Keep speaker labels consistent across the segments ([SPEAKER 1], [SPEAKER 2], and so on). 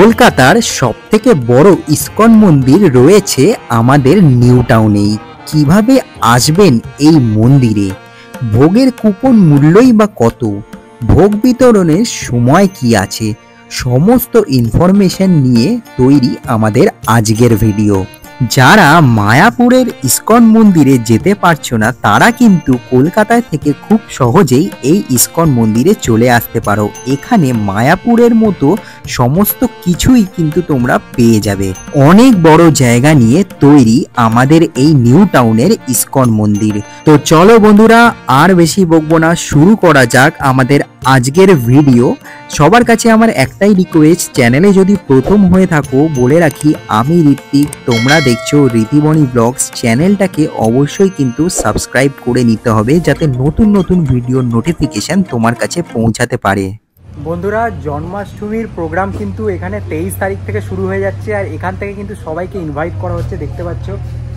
[SPEAKER 1] কলকাতার সবথেকে বড় ইসকন মন্দির রয়েছে আমাদের নিউ টাউনেই। কিভাবে আসবেন এই মন্দিরে, ভোগের কুপন মূল্যই বা কত, ভোগ বিতরণের সময় কি আছে, সমস্ত ইনফরমেশন নিয়ে তৈরি আমাদের আজকের ভিডিও। যারা মায়াপুরের ইসকন মন্দিরে যেতে পারছো না তারা কিন্তু কলকাতায় থেকে খুব সহজেই এই ইসকন মন্দিরে চলে আসতে পারো। এখানে মায়াপুরের মতো সমস্ত কিছুই কিন্তু তোমরা পেয়ে যাবে। অনেক বড় জায়গা নিয়ে তৈরি আমাদের এই নিউ টাউনের ইসকন মন্দির। তো চলো বন্ধুরা, আর বেশি বকবো না, শুরু করা যাক আমাদের আজকের ভিডিও। সবার কাছে আমার একটাই রিকোয়েস্ট, চ্যানেলে যদি প্রথম হয়ে থাকো বলে রাখি আমি ঋত্বিক, তোমরা দেখছো রীতিবনী ব্লগস। চ্যানেলটাকে অবশ্যই কিন্তু সাবস্ক্রাইব করে নিতে হবে যাতে নতুন নতুন ভিডিওর নোটিফিকেশন তোমার কাছে পৌঁছাতে পারে। বন্ধুরা, জন্মাষ্টমীর প্রোগ্রাম কিন্তু এখানে 23 তারিখ থেকে শুরু হয়ে যাচ্ছে, আর এখান থেকে কিন্তু সবাইকে ইনভাইট করা হচ্ছে। দেখতে পাচ্ছ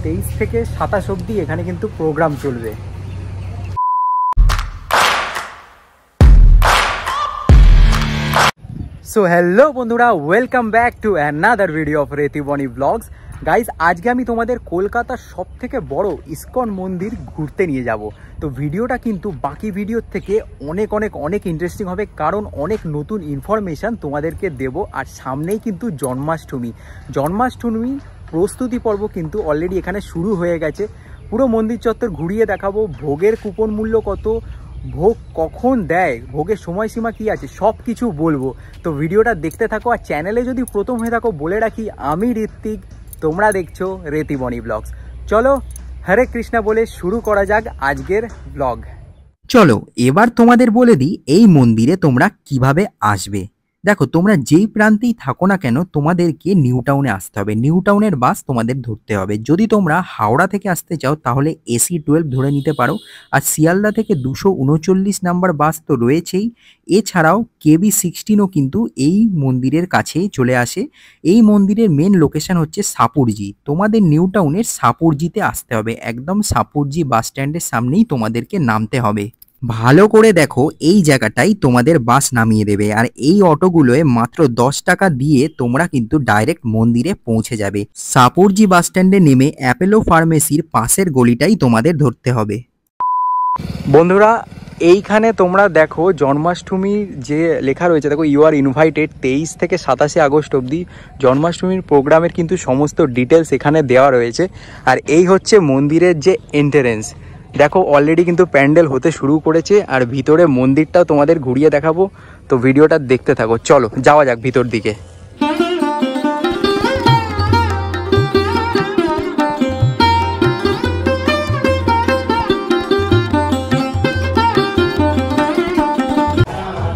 [SPEAKER 1] 23 থেকে 27 অবধি এখানে কিন্তু প্রোগ্রাম চলবে। সো হ্যালো বন্ধুরা, welcome back to another video of Ritiboni blogs. Guys, আজকে আমি তোমাদের কলকাতার সব থেকে বড় ইসকন মন্দির ঘুরতে নিয়ে যাব। তো ভিডিওটা কিন্তু বাকি ভিডিওর থেকে অনেক ইন্টারেস্টিং হবে, কারণ অনেক নতুন ইনফরমেশান তোমাদেরকে দেব। আর সামনেই কিন্তু জন্মাষ্টমী প্রস্তুতি পর্ব কিন্তু অলরেডি এখানে শুরু হয়ে গেছে। পুরো মন্দির চত্বর ঘুরিয়ে দেখাবো, ভোগের কুপন মূল্য কত, ভোগ কখন দেয়, ভোগের সময়সীমা কি আছে, সব কিছু বলবো। তো ভিডিওটা দেখতে থাকো। আর চ্যানেলে যদি প্রথম হয়ে থাকো বলে রাখি আমি ঋত্বিক, তোমরা দেখছো রীতিবনী ব্লগস। চলো হরে কৃষ্ণা বলে শুরু করা যাক আজকের ব্লগ। চলো এবার তোমাদের বলে দিই এই মন্দিরে তোমরা কিভাবে আসবে। দেখো, তোমরা যেই প্রান্তেই থাকো না কেন তোমাদেরকে নিউ টাউনে আসতে হবে। নিউ টাউনের বাস তোমাদের ধরতে হবে। যদি তোমরা হাওড়া থেকে আসতে চাও তাহলে AC12 ধরে নিতে পারো। আর শিয়ালদা থেকে 239 নাম্বার বাস তো রয়েছেই, এছাড়াও KB16ও কিন্তু এই মন্দিরের কাছেই চলে আসে। এই মন্দিরের মেন লোকেশন হচ্ছে সাপুরজি। তোমাদের নিউ টাউনের সাপুরজিতে আসতে হবে, একদম সাপুরজি বাস স্ট্যান্ডের সামনেই তোমাদেরকে নামতে হবে। ভালো করে দেখো, এই জায়গাটাই তোমাদের বাস নামিয়ে দেবে। আর এই অটোগুলোয় মাত্র 10 টাকা দিয়ে তোমরা কিন্তু ডাইরেক্ট মন্দিরে পৌঁছে যাবে। সাপুরজি বাস স্ট্যান্ডে নেমে অ্যাপেলো ফার্মেসির পাশের গলিটাই তোমাদের ধরতে হবে। বন্ধুরা, এইখানে তোমরা দেখো জন্মাষ্টমীর যে লেখা রয়েছে, দেখো ইউ আর ইনভাইটেড। 23 থেকে 27 আগস্ট অবধি জন্মাষ্টমীর প্রোগ্রামের কিন্তু সমস্ত ডিটেলস এখানে দেওয়া রয়েছে। আর এই হচ্ছে মন্দিরের যে এন্ট্রেন্স। দেখো অলরেডি কিন্তু প্যান্ডেল হতে শুরু করেছে, আর ভিতরে মন্দিরটাও তোমাদের ঘুরিয়ে দেখাবো। তো ভিডিওটা দেখতে থাকো। চলো যাওয়া যাক ভিতর দিকে।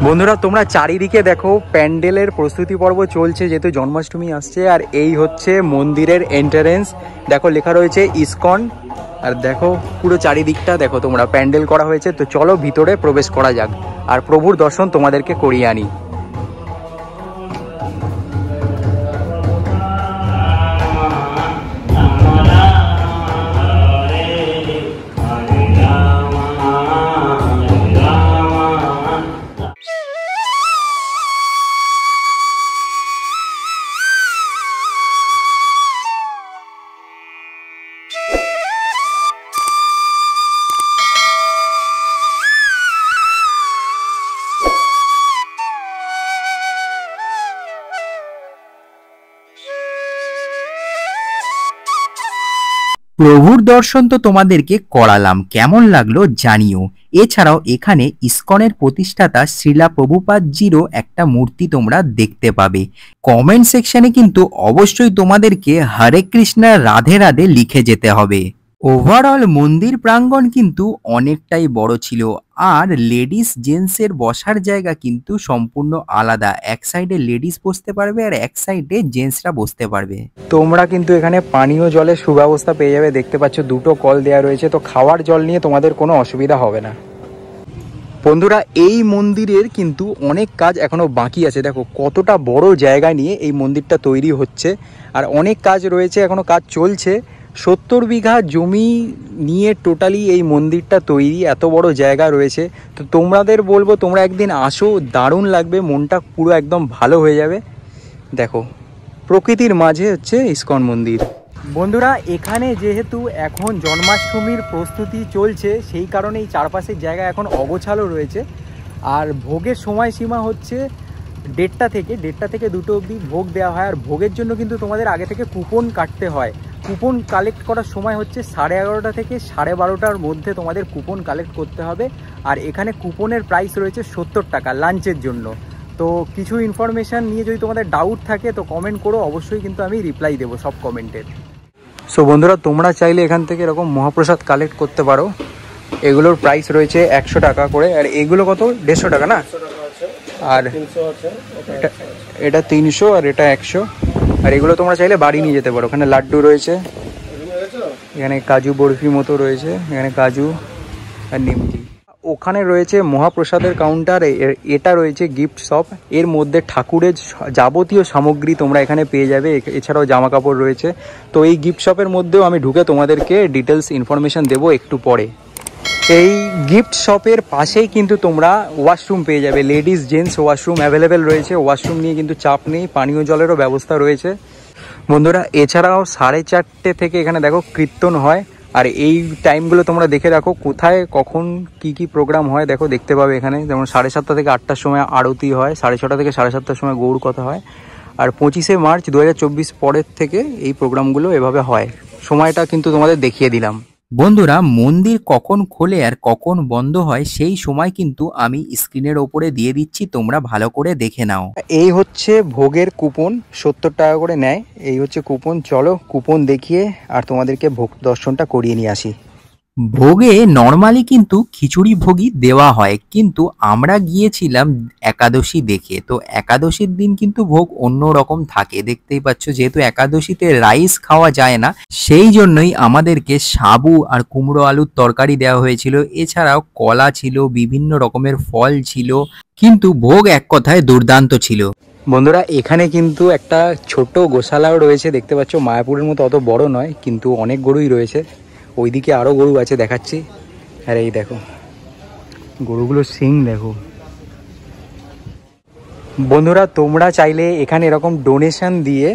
[SPEAKER 1] বন্ধুরা, তোমরা চারিদিকে দেখো প্যান্ডেলের প্রস্তুতি পর্ব চলছে, যেহেতু জন্মাষ্টমী আসছে। আর এই হচ্ছে মন্দিরের এন্ট্রেন্স। দেখো লেখা রয়েছে ইসকন। আর দেখো পুরো চারিদিকটা দেখো তোমরা প্যান্ডেল করা হয়েছে। তো চলো ভিতরে প্রবেশ করা যাক আর প্রভুর দর্শন তোমাদেরকে করিয়ে আনি। প্রভুর দর্শন তো তোমাদেরকে করালাম, কেমন লাগলো জানিও। এছাড়াও এখানে ইসকনের প্রতিষ্ঠাতা শ্রীলা প্রভুপাদজিরও একটা মূর্তি তোমরা দেখতে পাবে। কমেন্ট সেকশনে কিন্তু অবশ্যই তোমাদেরকে হরে কৃষ্ণা রাধে রাধে লিখে যেতে হবে। ওভারঅল মন্দির প্রাঙ্গণ কিন্তু অনেকটাই বড় ছিল, আর লেডিস জেন্টসের বসার জায়গা কিন্তু সম্পূর্ণ আলাদা। এক সাইডে লেডিস বসতে পারবে আর এক সাইডে জেন্টসরা বসতে পারবে। তোমরা কিন্তু এখানে পানীয় জলের সুব্যবস্থা পেয়ে যাবে। দেখতে পাচ্ছ দুটো কল দেওয়া রয়েছে, তো খাওয়ার জল নিয়ে তোমাদের কোনো অসুবিধা হবে না। বন্ধুরা, এই মন্দিরের কিন্তু অনেক কাজ এখনো বাকি আছে। দেখো কতটা বড় জায়গা নিয়ে এই মন্দিরটা তৈরি হচ্ছে, আর অনেক কাজ রয়েছে, এখনো কাজ চলছে। 70 বিঘা জমি নিয়ে টোটালি এই মন্দিরটা তৈরি, এত বড় জায়গা রয়েছে। তো তোমাদের বলবো তোমরা একদিন আসো, দারুণ লাগবে, মনটা পুরো একদম ভালো হয়ে যাবে। দেখো প্রকৃতির মাঝে হচ্ছে ইসকন মন্দির। বন্ধুরা এখানে যেহেতু এখন জন্মাষ্টমীর প্রস্তুতি চলছে, সেই কারণে এই চারপাশের জায়গা এখন অগোছালো রয়েছে। আর ভোগের সময়সীমা হচ্ছে 1:30 থেকে 2টো অবধি ভোগ দেওয়া হয়। আর ভোগের জন্য কিন্তু তোমাদের আগে থেকে কুপন কাটতে হয়। কুপন কালেক্ট করার সময় হচ্ছে 11:30 থেকে 12:30টার মধ্যে তোমাদের কুপন কালেক্ট করতে হবে। আর এখানে কুপনের প্রাইস রয়েছে 70 টাকা লাঞ্চের জন্য। তো কিছু ইনফরমেশান নিয়ে যদি তোমাদের ডাউট থাকে তো কমেন্ট করো, অবশ্যই কিন্তু আমি রিপ্লাই দেবো সব কমেন্টের। সো বন্ধুরা তোমরা চাইলে এখান থেকে এরকম মহাপ্রসাদ কালেক্ট করতে পারো। এগুলোর প্রাইস রয়েছে 100 টাকা করে। আর এগুলো কত? 150 টাকা না? আর এটা 300 আর এটা 100। আর এগুলো তোমরা চাইলে বাড়ি নিয়ে যেতে পারো। ওখানে লাড্ডু রয়েছে, এখানে কাজু বরফি মতো রয়েছে, এখানে কাজু আর নিমকি। ওখানে রয়েছে মহাপ্রসাদের কাউন্টার, এটা রয়েছে গিফট শপ। এর মধ্যে ঠাকুরের যাবতীয় সামগ্রী তোমরা এখানে পেয়ে যাবে। এছাড়াও জামা কাপড় রয়েছে। তো এই গিফট শপের মধ্যেও আমি ঢুকে তোমাদেরকে ডিটেলস ইনফরমেশান দেবো একটু পরে। এই গিফট শপের পাশেই কিন্তু তোমরা ওয়াশরুম পেয়ে যাবে। লেডিস জেন্টস ওয়াশরুম অ্যাভেলেবেল রয়েছে। ওয়াশরুম নিয়ে কিন্তু চাপ নেই, পানীয় জলেরও ব্যবস্থা রয়েছে বন্ধুরা। এছাড়াও 4:30 থেকে এখানে দেখো কীর্তন হয়। আর এই টাইমগুলো তোমরা দেখে রাখো কোথায় কখন কি প্রোগ্রাম হয়। দেখো দেখতে পাবে এখানে, যেমন 7:30 থেকে 8টার সময় আরতি হয়, 6:30 থেকে 7:30টার সময় গৌড় কথা হয়। আর 25শে মার্চ 2024 পরের থেকে এই প্রোগ্রামগুলো এভাবে হয়। সময়টা কিন্তু তোমাদের দেখিয়ে দিলাম। বন্ধুরা মন্দির কখন খোলে আর কখন বন্ধ হয় সেই সময় কিন্তু আমি স্ক্রিনের ওপরে দিয়ে দিচ্ছি, তোমরা ভালো করে দেখে নাও। এই হচ্ছে ভোগের কুপন, 70 টাকা করে নেয়। এই হচ্ছে কুপন। চলো কুপন দেখিয়ে আর তোমাদেরকে ভোগ দর্শনটা করিয়ে নিয়ে আসি। ভোগে নর্মালি কিন্তু খিচুড়ি ভোগই দেওয়া হয়, কিন্তু আমরা গিয়েছিলাম একাদশী দেখে। তো একাদশীর দিন কিন্তু ভোগ অন্য রকম থাকে, দেখতেই পাচ্ছ। যেহেতু একাদশীতে রাইস খাওয়া যায় না, সেই জন্যই আমাদেরকে সাবু আর কুমড়ো আলুর তরকারি দেওয়া হয়েছিল। এছাড়াও কলা ছিল, বিভিন্ন রকমের ফল ছিল, কিন্তু ভোগ এক কথায় দুর্দান্ত ছিল। বন্ধুরা এখানে কিন্তু একটা ছোট গোশালাও রয়েছে, দেখতে পাচ্ছ। মায়াপুরের মতো অত বড় নয়, কিন্তু অনেক গরুই রয়েছে। ওইদিকে আরও গরু আছে, দেখাচ্ছি। আর এই দেখো গরুগুলোর শিং দেখো। বন্ধুরা তোমরা চাইলে এখানে এরকম ডোনেশন দিয়ে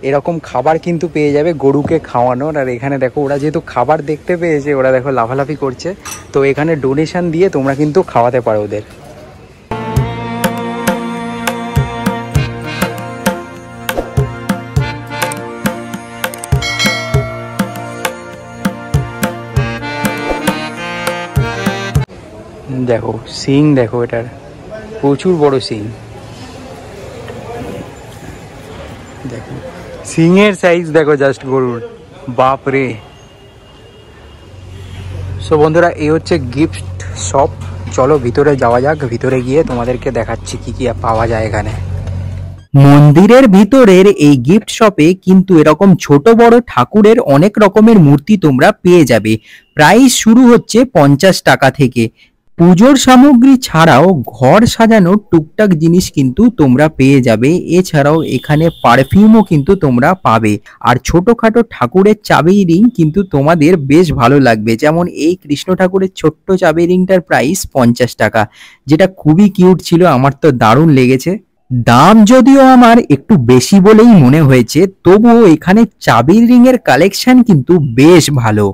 [SPEAKER 1] এরকম খাবার কিন্তু পেয়ে যাবে গরুকে খাওয়ানোর। আর এখানে দেখো ওরা যেহেতু খাবার দেখতে পেয়েছে, ওরা দেখো লাফালাফি করছে। তো এখানে ডোনেশন দিয়ে তোমরা কিন্তু খাওয়াতে পারো ওদের। দেখো সিং দেখো, এটার প্রচুর বড় সিং। দেখো সিংয়ের সাইজ দেখো জাস্ট গরুর, বাপ রে। সো বন্ধুরা এই হচ্ছে গিফট শপ। চলো ভিতরে যাওয়া যাক। ভিতরে গিয়ে তোমাদেরকে দেখাচ্ছি কি কি পাওয়া যায় এখানে। মন্দিরের ভিতরের এই গিফট শপে কিন্তু এরকম ছোট বড় ঠাকুরের অনেক রকমের মূর্তি তোমরা পেয়ে যাবে। প্রাইস শুরু হচ্ছে 50 টাকা থেকে। পুজোর সামগ্রী ছাড়াও ঘর সাজানোর টুকটাক জিনিস কিন্তু তোমরা পেয়ে যাবে। এছাড়াও এখানে পারফিউমও কিন্তু তোমরা পাবে। আর ছোটখাটো ঠাকুরের চাবি রিং কিন্তু তোমাদের বেশ ভালো লাগবে। যেমন এই কৃষ্ণ ঠাকুরের ছোট্ট চাবি রিংটার প্রাইস 50 টাকা, যেটা খুবই কিউট ছিল, আমার তো দারুণ লেগেছে। দাম যদিও আমার একটু বেশি বলেই মনে হয়েছে, তবুও এখানে চাবির রিং এর কালেকশন কিন্তু বেশ ভালো।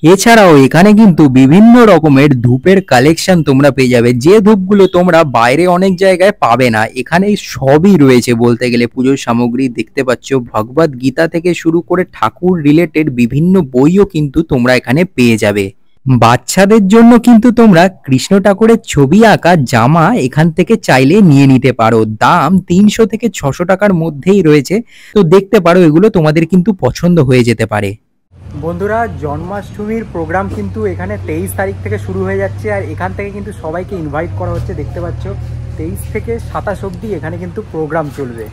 [SPEAKER 1] এছাড়াও এখানে কিন্তু বিভিন্ন রকমের ধূপের কালেকশন তোমরা পেয়ে যাবে, যে ধূপগুলো তোমরা বাইরে অনেক জায়গায় পাবে না। এখানে সবই রয়েছে বলতে গেলে পুজোর সামগ্রী। দেখতে পাচ্ছ ভগবত গীতা থেকে শুরু করে ঠাকুর রিলেটেড বিভিন্ন বইও কিন্তু তোমরা এখানে পেয়ে যাবে। বাচ্চাদের জন্য কিন্তু তোমরা কৃষ্ণ ঠাকুরের ছবি আঁকা জামা এখান থেকে চাইলে নিয়ে নিতে পারো। দাম 300 থেকে 600 টাকার মধ্যেই রয়েছে। তো দেখতে পারো, এগুলো তোমাদের কিন্তু পছন্দ হয়ে যেতে পারে। বন্ধুরা জন্মাষ্টমীর প্রোগ্রাম কিন্তু এখানে 23 তারিখ থেকে শুরু হয়ে যাচ্ছে। আর এখান থেকে কিন্তু সবাইকে ইনভাইট করা হচ্ছে। দেখতে পাচ্ছ 23 থেকে 27 অবধি এখানে কিন্তু প্রোগ্রাম চলবে।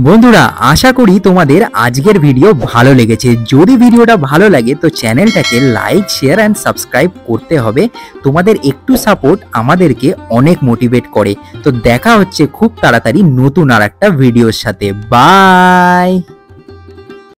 [SPEAKER 1] বন্ধুরা আশা করি তোমাদের আজকের ভিডিও ভালো লেগেছে। যদি ভিডিওটা ভালো লাগে তো চ্যানেলটাকে লাইক শেয়ার অ্যান্ড সাবস্ক্রাইব করতে হবে। তোমাদের একটু সাপোর্ট আমাদেরকে অনেক মোটিভেট করে। তো দেখা হচ্ছে খুব তাড়াতাড়ি নতুন আর একটা ভিডিওর সাথে। বাই।